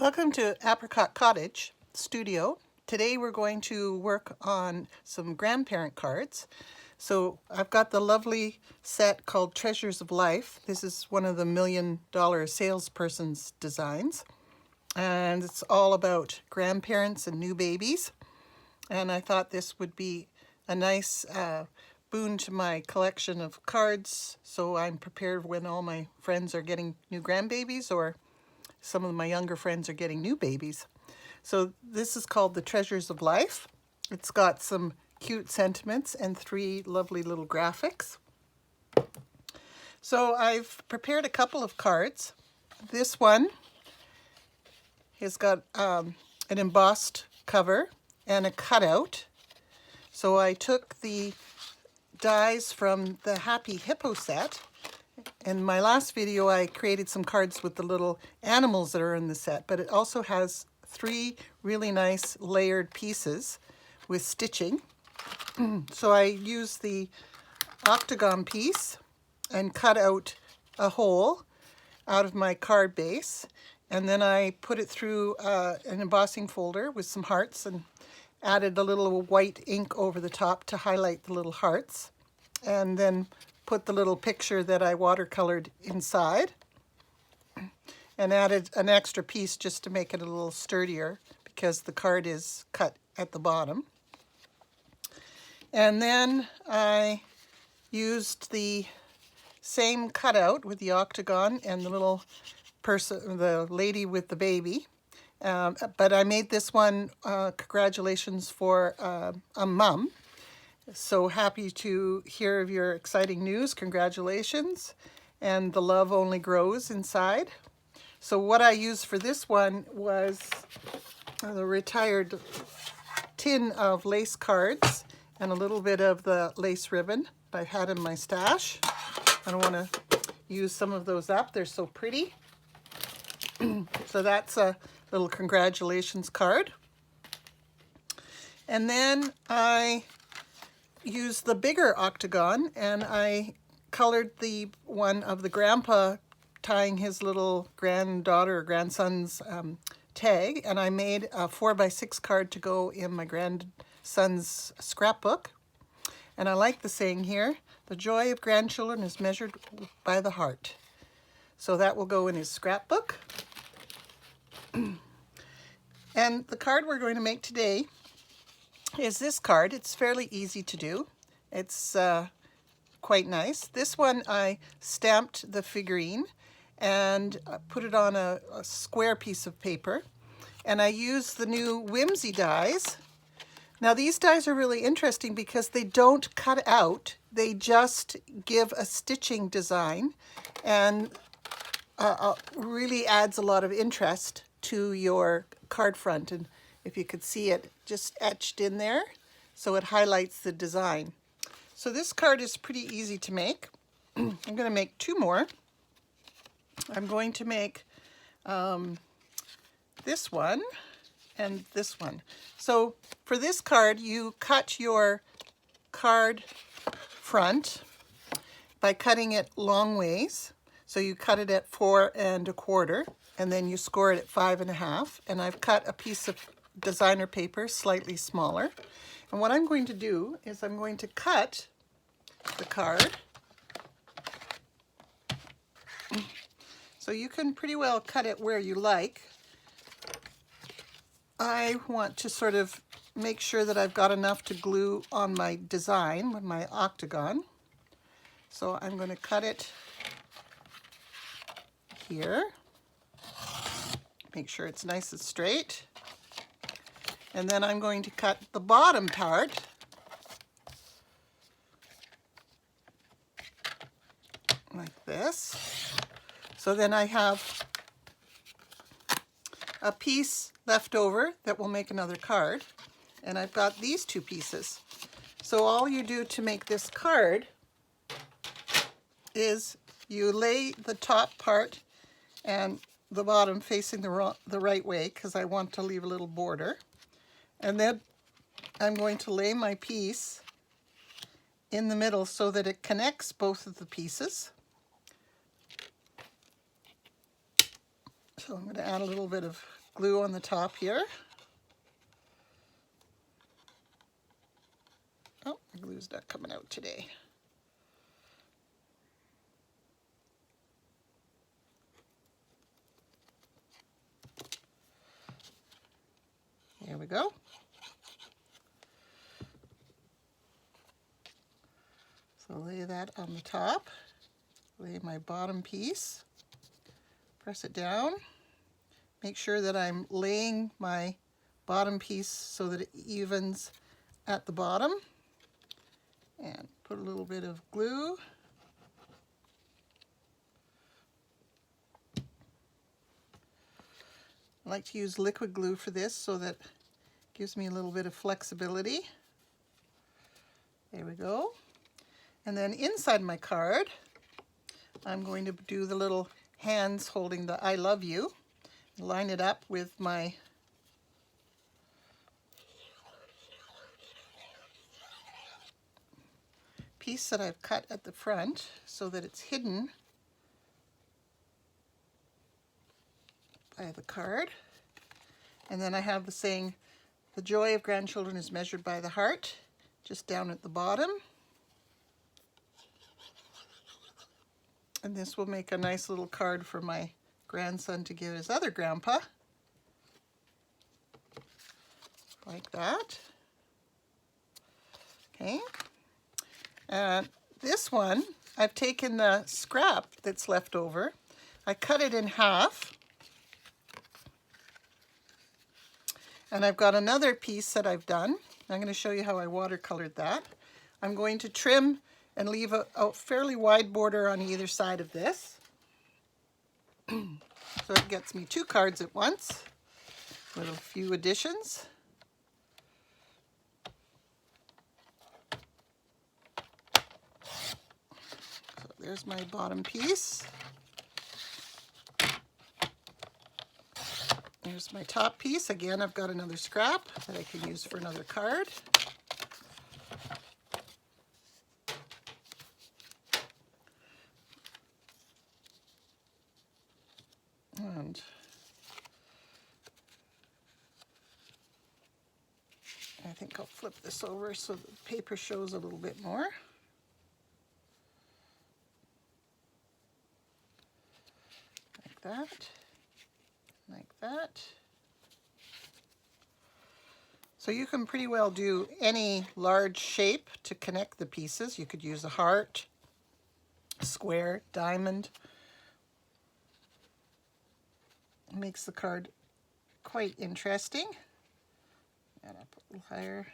Welcome to Apricot Cottage Studio. Today we're going to work on some grandparent cards. So I've got the lovely set called Treasures of Life. This is one of the $1 million salesperson's designs. And it's all about grandparents and new babies. And I thought this would be a nice boon to my collection of cards, so I'm prepared when all my friends are getting new grandbabies or some of my younger friends are getting new babies. So this is called the Treasures of Life. It's got some cute sentiments and 3 lovely little graphics. So I've prepared a couple of cards. This one has got an embossed cover and a cutout. So I took the dies from the Happy Hippo set. In my last video, I created some cards with the little animals that are in the set, but it also has 3 really nice layered pieces with stitching. So I used the octagon piece and cut out a hole out of my card base, and then I put it through an embossing folder with some hearts and added a little white ink over the top to highlight the little hearts, and then put the little picture that I watercolored inside and added an extra piece just to make it a little sturdier because the card is cut at the bottom. And then I used the same cutout with the octagon and the little person, the lady with the baby. But I made this one, congratulations for a mom. So happy to hear of your exciting news. Congratulations. And the love only grows inside. So what I used for this one was the retired tin of lace cards and a little bit of the lace ribbon I had in my stash. I want to use some of those up. They're so pretty. So that's a little congratulations card. And then I used the bigger octagon and I colored the one of the grandpa tying his little granddaughter or grandson's tag, and I made a 4x6 card to go in my grandson's scrapbook. And I like the saying here, the joy of grandchildren is measured by the heart. So that will go in his scrapbook. And the card we're going to make today is this card. It's fairly easy to do. It's quite nice. This one I stamped the figurine and put it on a square piece of paper. And I used the new Whimsy dies. Now these dies are really interesting because they don't cut out. They just give a stitching design and really adds a lot of interest to your card front. And if you could see it just etched in there, so it highlights the design. So this card is pretty easy to make. I'm going to make 2 more. I'm going to make this one and this one. So for this card, you cut your card front by cutting it long ways. So you cut it at 4 1/4, and then you score it at 5 1/2. And I've cut a piece of designer paper slightly smaller. And what I'm going to do is I'm going to cut the card. So you can pretty well cut it where you like. I want to sort of make sure that I've got enough to glue on my design with my octagon. So I'm going to cut it here. Make sure it's nice and straight. And then I'm going to cut the bottom part like this. So then I have a piece left over that will make another card. And I've got these 2 pieces. So all you do to make this card is you lay the top part and the bottom facing the right way, because I want to leave a little border. And then I'm going to lay my piece in the middle so that it connects both of the pieces. So I'm going to add a little bit of glue on the top here. Oh, the glue's not coming out today. There we go. So lay that on the top. Lay my bottom piece. Press it down. Make sure that I'm laying my bottom piece so that it evens at the bottom. And put a little bit of glue. I like to use liquid glue for this so that it gives me a little bit of flexibility. There we go. And then inside my card, I'm going to do the little hands holding the I love you. Line it up with my piece that I've cut at the front so that it's hidden by the card. And then I have the saying, the joy of grandchildren is measured by the heart, just down at the bottom. And this will make a nice little card for my grandson to give his other grandpa. Like that. Okay. This one, I've taken the scrap that's left over. I cut it in half. And I've got another piece that I've done. I'm going to show you how I watercolored that. I'm going to trim and leave a fairly wide border on either side of this. So it gets me 2 cards at once with a few additions. So there's my bottom piece. Here's my top piece. Again, I've got another scrap that I can use for another card. And I think I'll flip this over so the paper shows a little bit more. Like that. Like that. So you can pretty well do any large shape to connect the pieces. You could use a heart, square, diamond. It makes the card quite interesting. And I'll put a little higher.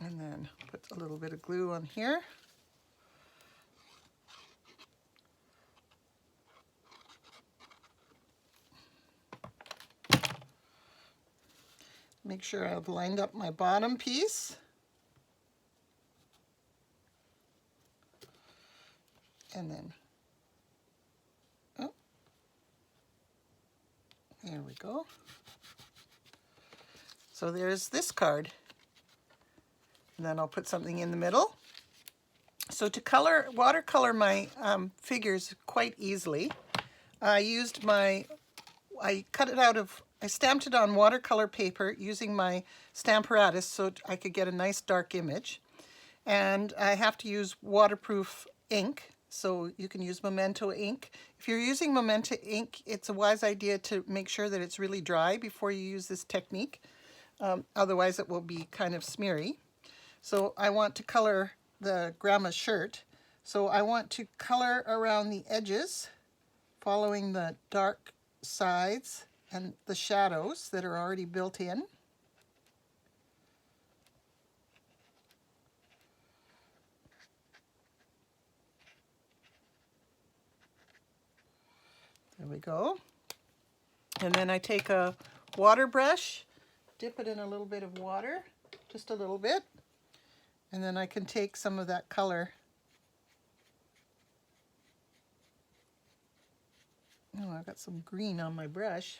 And then put a little bit of glue on here. Make sure I've lined up my bottom piece. And then, oh, there we go. So there's this card. And then I'll put something in the middle. So to watercolor my figures quite easily, I stamped it on watercolor paper using my Stamparatus so I could get a nice dark image. And I have to use waterproof ink, so you can use Memento ink. If you're using Memento ink, it's a wise idea to make sure that it's really dry before you use this technique. Otherwise it will be kind of smeary. So I want to color the grandma's shirt. So I want to color around the edges, following the dark sides and the shadows that are already built in. There we go. And then I take a water brush, dip it in a little bit of water, just a little bit, and then I can take some of that color. Oh, I've got some green on my brush.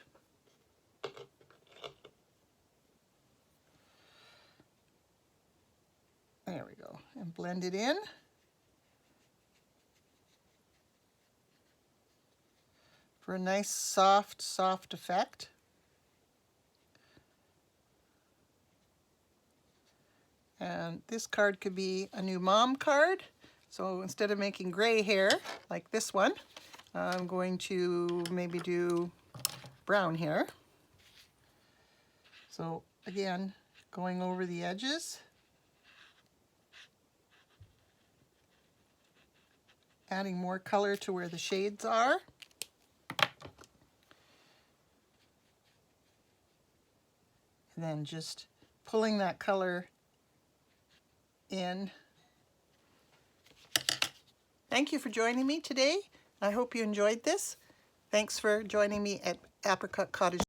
There we go. And blend it in. for a nice soft effect. And this card could be a new mom card. So instead of making gray hair like this one, I'm going to maybe do brown hair. So again, going over the edges. Adding more color to where the shades are. And then just pulling that color in. Thank you for joining me today. I hope you enjoyed this. Thanks for joining me at Apricot Cottage.